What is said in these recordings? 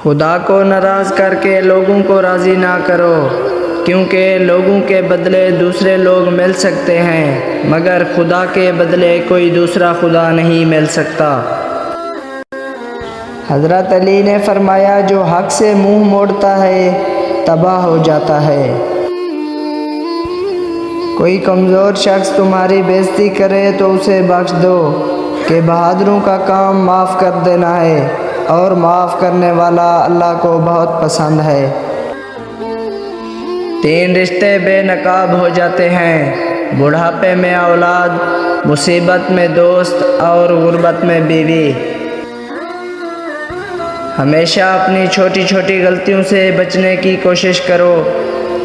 خدا کو ناراض کر کے لوگوں کو راضی نہ کرو، کیونکہ لوگوں کے بدلے دوسرے لوگ مل سکتے ہیں مگر خدا کے بدلے کوئی دوسرا خدا نہیں مل سکتا۔ حضرت علی نے فرمایا جو حق سے منہ موڑتا ہے تباہ ہو جاتا ہے۔ کوئی کمزور شخص تمہاری بےزتی کرے تو اسے بخش دو، کہ بہادروں کا کام معاف کر دینا ہے، اور معاف کرنے والا اللہ کو بہت پسند ہے۔ 3 رشتے بے نقاب ہو جاتے ہیں: بڑھاپے میں اولاد، مصیبت میں دوست اور غربت میں بیوی۔ ہمیشہ اپنی چھوٹی چھوٹی غلطیوں سے بچنے کی کوشش کرو،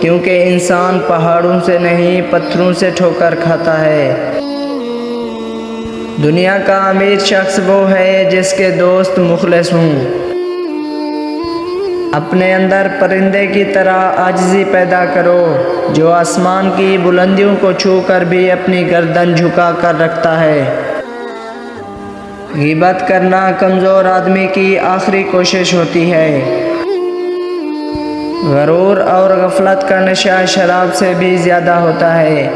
کیونکہ انسان پہاڑوں سے نہیں پتھروں سے ٹھوکر کھاتا ہے۔ دنیا کا امیر شخص وہ ہے جس کے دوست مخلص ہوں۔ اپنے اندر پرندے کی طرح عاجزی پیدا کرو، جو آسمان کی بلندیوں کو چھو کر بھی اپنی گردن جھکا کر رکھتا ہے۔ غیبت کرنا کمزور آدمی کی آخری کوشش ہوتی ہے۔ غرور اور غفلت کا نشہ شراب سے بھی زیادہ ہوتا ہے۔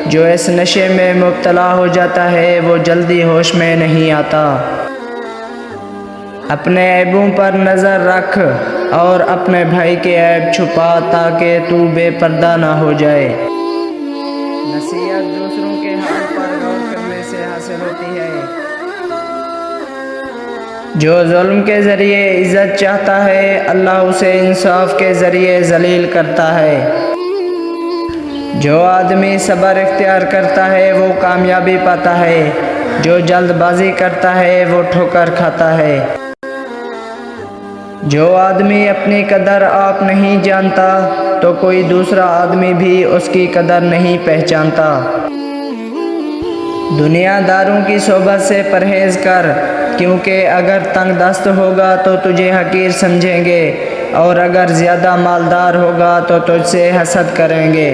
جو اس نشے میں مبتلا ہو جاتا ہے وہ جلدی ہوش میں نہیں آتا۔ اپنے عیبوں پر نظر رکھ اور اپنے بھائی کے عیب چھپا تاکہ تو بے پردہ نہ ہو جائے۔ نصیحت دوسروں کے حال پر غور کرنے سے حاصل ہوتی ہے۔ جو ظلم کے ذریعے عزت چاہتا ہے اللہ اسے انصاف کے ذریعے ذلیل کرتا ہے۔ جو آدمی صبر اختیار کرتا ہے وہ کامیابی پاتا ہے، جو جلد بازی کرتا ہے وہ ٹھوکر کھاتا ہے۔ جو آدمی اپنی قدر آپ نہیں جانتا تو کوئی دوسرا آدمی بھی اس کی قدر نہیں پہچانتا۔ دنیا داروں کی صحبت سے پرہیز کر، کیونکہ اگر تنگ دست ہوگا تو تجھے حقیر سمجھیں گے، اور اگر زیادہ مالدار ہوگا تو تجھ سے حسد کریں گے۔